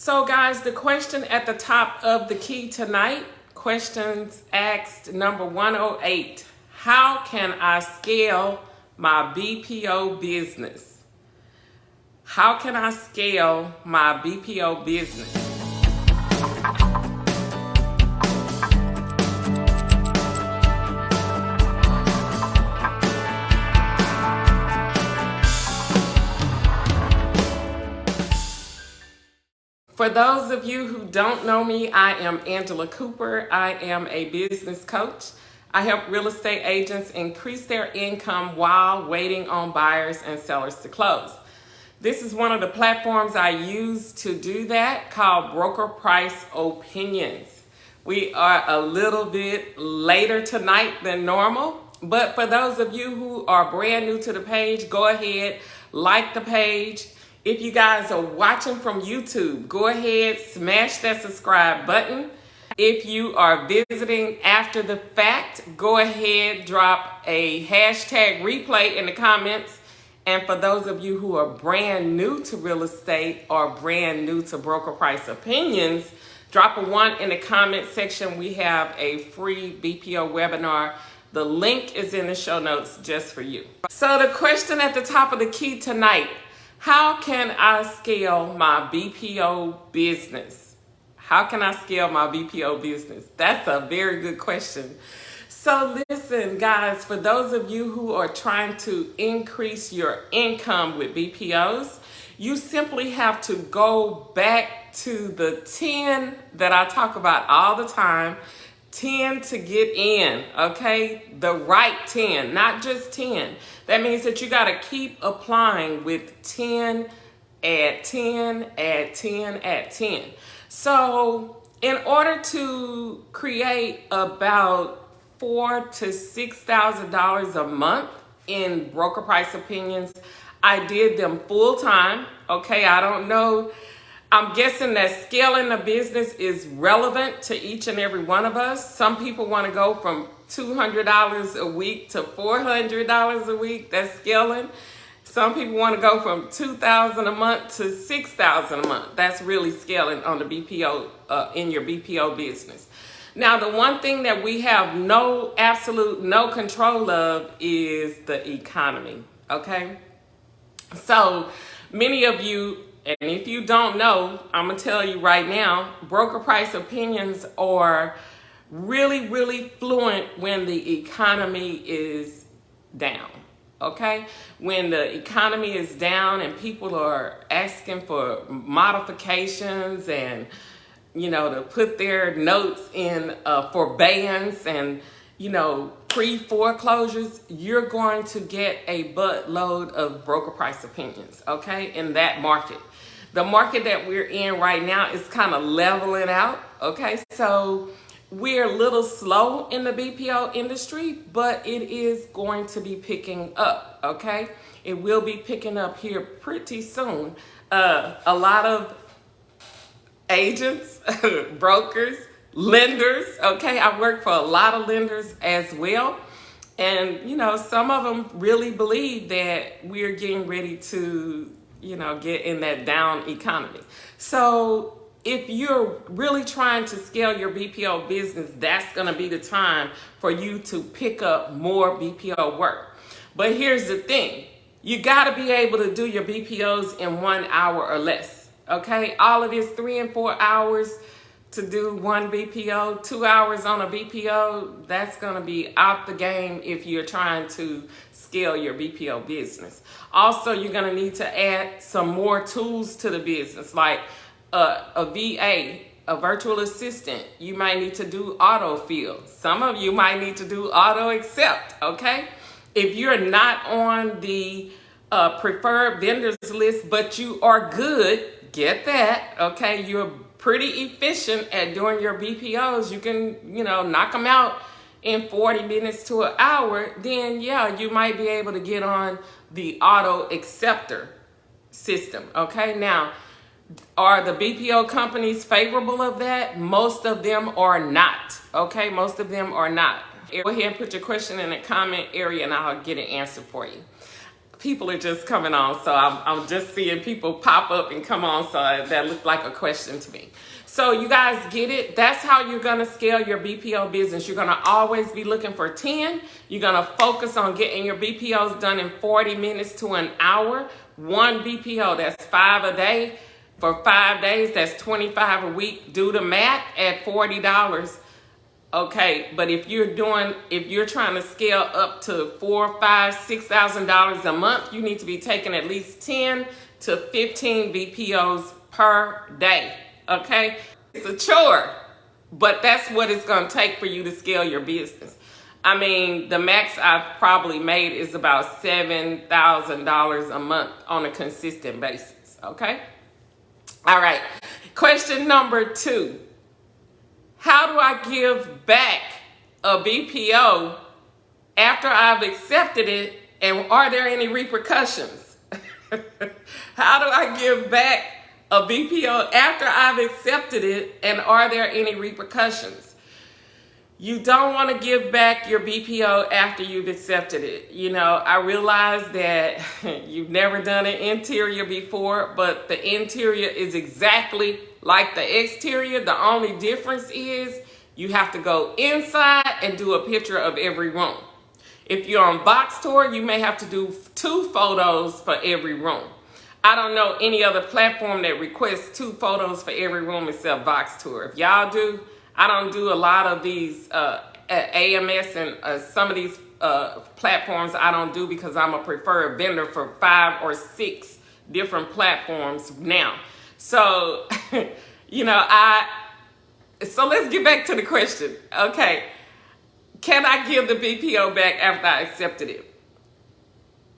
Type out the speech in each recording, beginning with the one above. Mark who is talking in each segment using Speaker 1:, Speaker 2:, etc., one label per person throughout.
Speaker 1: So guys, the question at the top of the key tonight, questions asked number 108, how can I scale my BPO business? How can I scale my BPO business? For those of you who don't know me, I am Angela Cooper. I am a business coach. I help real estate agents increase their income while waiting on buyers and sellers to close. This is one of the platforms I use to do that, called Broker Price Opinions. We are a little bit later tonight than normal, but for those of you who are brand new to the page, go ahead, like the page. If you guys are watching from YouTube, go ahead, smash that subscribe button. If you are visiting after the fact, go ahead, drop a hashtag replay in the comments. And for those of you who are brand new to real estate or brand new to Broker Price Opinions, drop a 1 in the comment section. We have a free BPO webinar. The link is in the show notes just for you. So the question at the top of the key tonight, how can I scale my BPO business? How can I scale my BPO business? That's a very good question. So listen, guys, for those of you who are trying to increase your income with BPOs, you simply have to go back to the 10 that I talk about all the time. 10 to get in, okay? The right 10, not just 10. That means that you got to keep applying with 10, add 10, add 10, add 10. So in order to create about $4,000 to $6,000 a month in Broker Price Opinions, I did them full time, okay? I don't know. I'm guessing that scaling the business is relevant to each and every one of us. Some people want to go from $200 a week to $400 a week. That's scaling. Some people want to go from $2,000 a month to $6,000 a month. That's really scaling on the BPO, in your BPO business. Now, the one thing that we have absolute no control of is the economy, okay? So many of you, and if you don't know, I'm going to tell you right now, Broker Price Opinions are really, really fluent when the economy is down, okay? When the economy is down and people are asking for modifications and, you know, to put their notes in forbearance and, you know, pre-foreclosures, you're going to get a buttload of Broker Price Opinions, okay, in that market. The market that we're in right now is kind of leveling out, okay? So we're a little slow in the BPO industry, but it is going to be picking up, okay? It will be picking up here pretty soon. A lot of agents, brokers, lenders, okay? I work for a lot of lenders as well. And, you know, some of them really believe that we're getting ready to, you know, get in that down economy. So if you're really trying to scale your BPO business, that's going to be the time for you to pick up more BPO work. But here's the thing. You got to be able to do your BPOs in 1 hour or less, okay? All of this 3 and 4 hours to do one BPO, 2 hours on a BPO, that's going to be out the game if you're trying to scale your BPO business. Also, you're going to need to add some more tools to the business, like a VA, a virtual assistant. You might need to do autofill. Some of you might need to do auto accept, okay? If you're not on the preferred vendors list, but you are good, get that, okay? You're pretty efficient at doing your BPOs. You can, you know, knock them out in 40 minutes to an hour, then yeah, you might be able to get on the auto acceptor system, okay? Now, are the BPO companies favorable of that? Most of them are not, okay? Most of them are not. Go ahead and put your question in the comment area and I'll get an answer for you. people are just coming on, so I'm just seeing people pop up and come on, so that looked like a question to me. So you guys get it? That's how you're going to scale your BPO business. You're going to always be looking for 10. You're going to focus on getting your BPOs done in 40 minutes to an hour. One BPO, that's 5 a day. For 5 days, that's 25 a week. Do the math at $40. Okay, but if you're trying to scale up to $4,000, $5,000, $6,000 a month, you need to be taking at least 10 to 15 BPOs per day. Okay, it's a chore, but that's what it's going to take for you to scale your business. I mean, the max I've probably made is about $7,000 a month on a consistent basis. Okay, all right. Question number 2. How do I give back a BPO after I've accepted it, and are there any repercussions? How do I give back a BPO after I've accepted it, and are there any repercussions? You don't want to give back your BPO after you've accepted it. You know, I realize that you've never done an interior before, but the interior is exactly like the exterior. The only difference is you have to go inside and do a picture of every room. If you're on Box Tour, you may have to do 2 photos for every room. I don't know any other platform that requests 2 photos for every room except Box Tour. If y'all do, I don't do a lot of these AMS and some of these platforms I don't do because I'm a preferred vendor for 5 or 6 different platforms now. So, you know, so let's get back to the question. Okay, can I give the BPO back after I accepted it?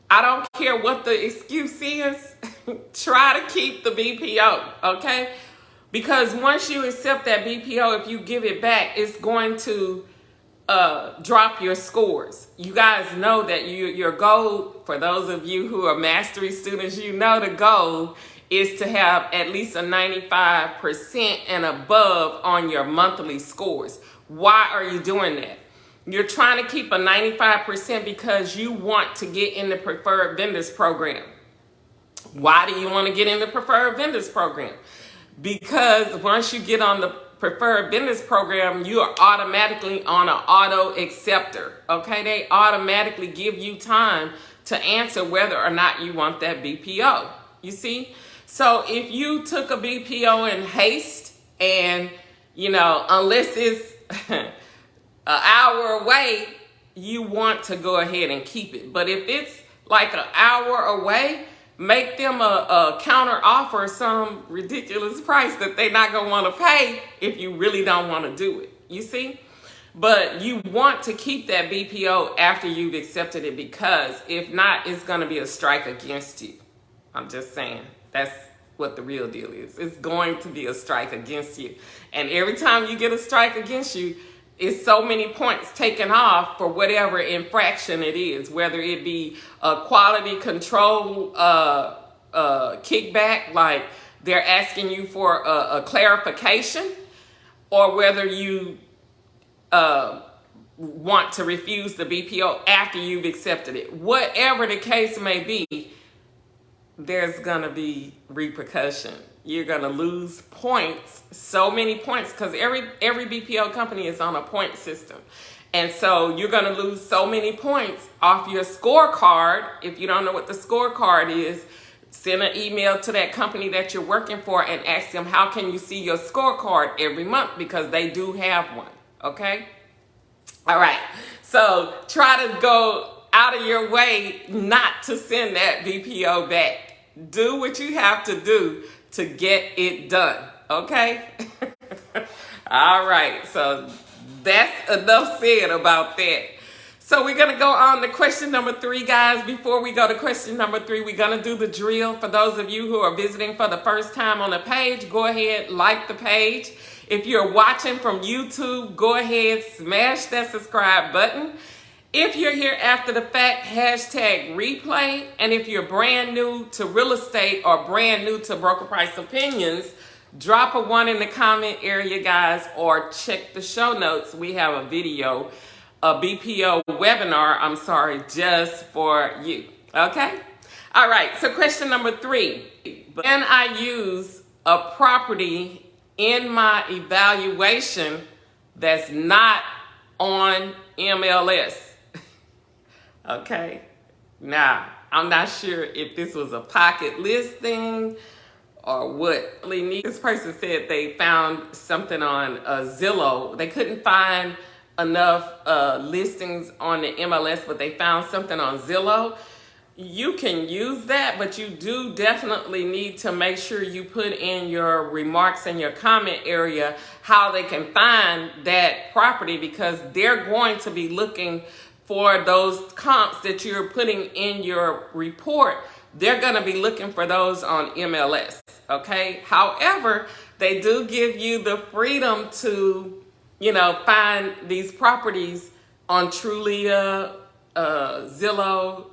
Speaker 1: I don't care what the excuse is. Try to keep the BPO, okay? Because once you accept that BPO, if you give it back, it's going to drop your scores. You guys know that your goal, for those of you who are mastery students, you know the goal is to have at least a 95% and above on your monthly scores. Why are you doing that? You're trying to keep a 95% because you want to get in the preferred vendors program. Why do you want to get in the preferred vendors program? Because once you get on the preferred vendors program, you are automatically on an auto acceptor. Okay, they automatically give you time to answer whether or not you want that BPO. You see? So if you took a BPO in haste and, you know, unless it's an hour away, you want to go ahead and keep it. But if it's like an hour away, make them a counter offer, some ridiculous price that they're not going to want to pay if you really don't want to do it. You see? But you want to keep that BPO after you've accepted it, because if not, it's going to be a strike against you. I'm just saying. That's what the real deal is. It's going to be a strike against you. And every time you get a strike against you, it's so many points taken off for whatever infraction it is, whether it be a quality control kickback, like they're asking you for a clarification, or whether you want to refuse the BPO after you've accepted it. Whatever the case may be, there's going to be repercussion. You're going to lose points, so many points, because every BPO company is on a point system. And so you're going to lose so many points off your scorecard. If you don't know what the scorecard is, send an email to that company that you're working for and ask them, how can you see your scorecard every month? Because they do have one, okay? All right, so try to go out of your way not to send that BPO back. Do what you have to do to get it done, okay? All right, so that's enough said about that. So we're going to go on to question number 3, guys. Before we go to question number 3, we're going to do the drill. For those of you who are visiting for the first time on the page, go ahead, like the page. If you're watching from YouTube, go ahead, smash that subscribe button. If you're here after the fact, hashtag replay. And if you're brand new to real estate or brand new to Broker Price Opinions, drop a 1 in the comment area, guys, or check the show notes. We have a video, a BPO webinar, just for you. Okay? All right, so question number 3. Can I use a property in my evaluation that's not on MLS? Okay, now I'm not sure if this was a pocket listing or what. This person said they found something on Zillow. They couldn't find enough listings on the MLS, but they found something on Zillow. You can use that, but you do definitely need to make sure you put in your remarks in your comment area how they can find that property, because they're going to be looking for those comps that you're putting in your report. They're going to be looking for those on MLS, okay? However, they do give you the freedom to, find these properties on Trulia, Zillow,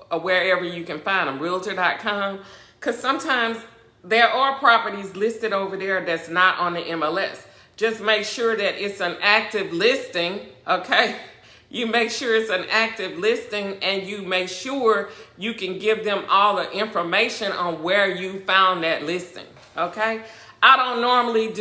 Speaker 1: or wherever you can find them, realtor.com, because sometimes there are properties listed over there that's not on the MLS. Just make sure that it's an active listing, okay? You make sure it's an active listing, and you make sure you can give them all the information on where you found that listing, okay? I don't normally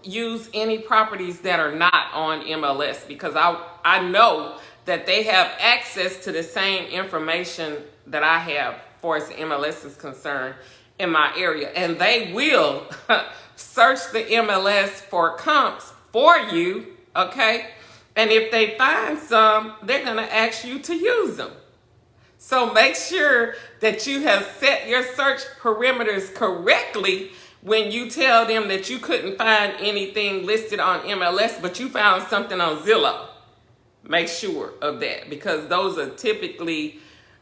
Speaker 1: use any properties that are not on MLS, because I know that they have access to the same information that I have for as the MLS is concerned in my area. And they will search the MLS for comps for you, okay? And if they find some, they're gonna ask you to use them. So make sure that you have set your search parameters correctly when you tell them that you couldn't find anything listed on MLS, but you found something on Zillow. Make sure of that, because those are typically,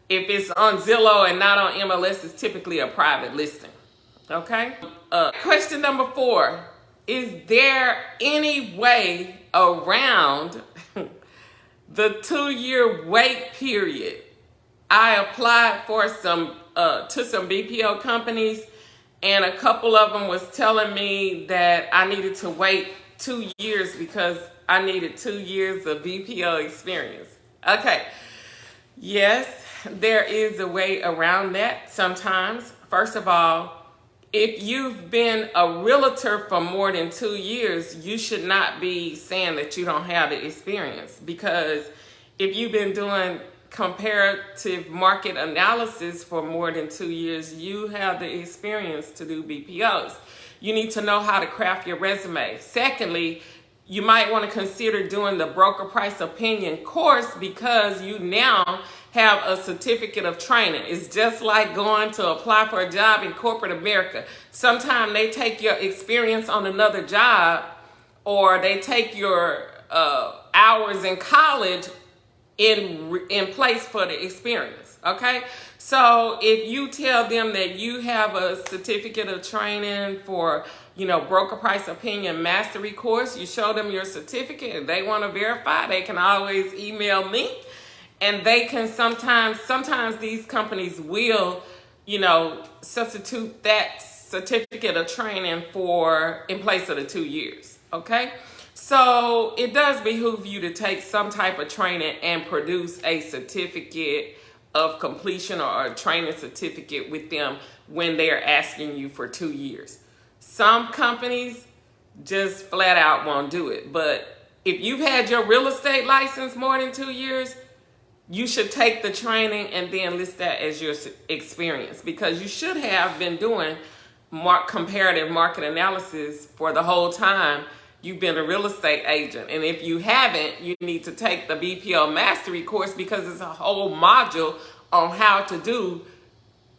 Speaker 1: if it's on Zillow and not on MLS, it's typically a private listing, okay? Question number 4, is there any way around the 2-year wait period? I applied for some BPO companies, and a couple of them was telling me that I needed to wait 2 years because I needed 2 years of BPO experience. Okay, yes, there is a way around that sometimes. First of all, if you've been a realtor for more than 2 years, you should not be saying that you don't have the experience, because if you've been doing comparative market analysis for more than 2 years, you have the experience to do BPOs. You need to know how to craft your resume. Secondly, you might want to consider doing the broker price opinion course, because you now have a certificate of training. It's just like going to apply for a job in corporate America. Sometimes they take your experience on another job, or they take your hours in college in place for the experience, okay? So if you tell them that you have a certificate of training for, broker price opinion mastery course, you show them your certificate and they want to verify, they can always email me, and they can sometimes these companies will, substitute that certificate of training in place of the 2 years, okay? So it does behoove you to take some type of training and produce a certificate of completion or a training certificate with them when they're asking you for 2 years. Some companies just flat out won't do it. But if you've had your real estate license more than 2 years, you should take the training and then list that as your experience, because you should have been doing comparative market analysis for the whole time you've been a real estate agent. And if you haven't, you need to take the BPO mastery course, because it's a whole module on how to do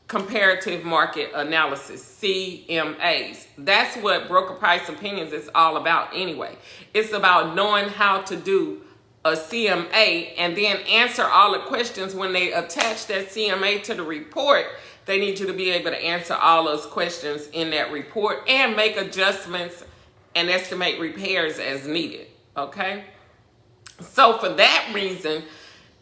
Speaker 1: comparative market analysis, CMAs. That's what broker price opinions is all about anyway. It's about knowing how to do a CMA and then answer all the questions. When they attach that CMA to the report, they need you to be able to answer all those questions in that report and make adjustments and estimate repairs as needed, okay? So for that reason,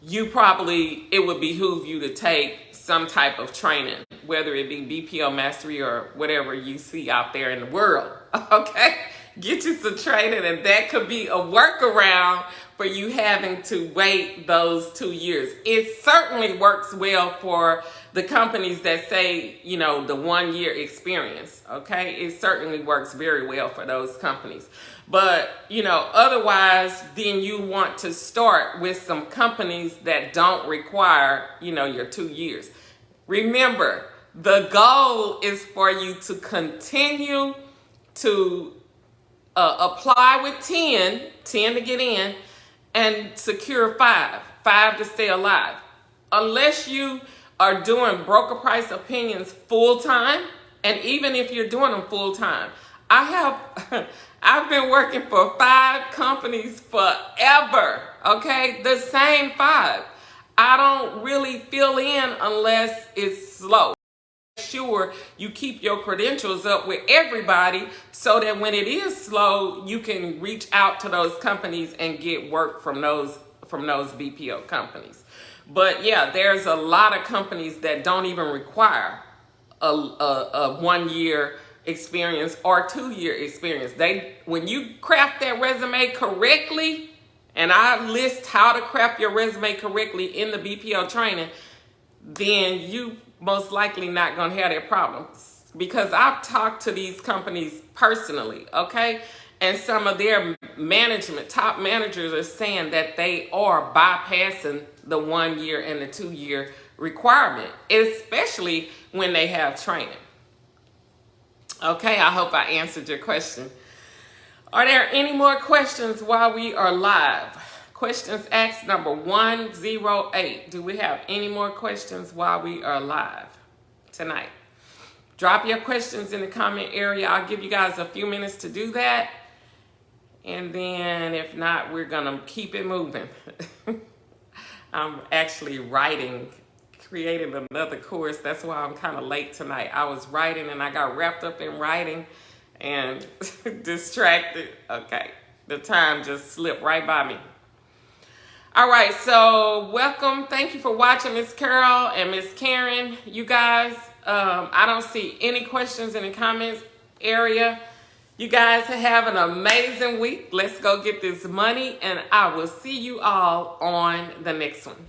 Speaker 1: it would behoove you to take some type of training, whether it be BPO mastery or whatever you see out there in the world, okay? Get you some training, and that could be a workaround for you having to wait those 2 years. It certainly works well for the companies that say, the 1 year experience. Okay, it certainly works very well for those companies. But, otherwise, then you want to start with some companies that don't require, your 2 years. Remember, the goal is for you to continue to apply with 10 to get in, and secure 5 to stay alive. Unless you are doing broker price opinions full time, and even if you're doing them full time, I've been working for 5 companies forever, okay? The same 5. I don't really fill in unless it's slow. Sure, you keep your credentials up with everybody so that when it is slow, you can reach out to those companies and get work from those BPO companies. But yeah, there's a lot of companies that don't even require a 1 year experience or 2 year experience. When you craft that resume correctly, and I list how to craft your resume correctly in the BPO training, then you most likely not gonna have that problem. Because I've talked to these companies personally, okay? And some of their top managers are saying that they are bypassing the 1 year and the 2 year requirement, especially when they have training. Okay, I hope I answered your question. Are there any more questions while we are live? Questions asked number 108. Do we have any more questions while we are live tonight? Drop your questions in the comment area. I'll give you guys a few minutes to do that. And then if not, we're going to keep it moving. I'm actually creating another course. That's why I'm kind of late tonight. I was writing and I got wrapped up in writing and distracted. Okay, the time just slipped right by me. All right, so welcome. Thank you for watching, Miss Carol and Miss Karen. You guys, I don't see any questions in the comments area. You guys have an amazing week. Let's go get this money, and I will see you all on the next one.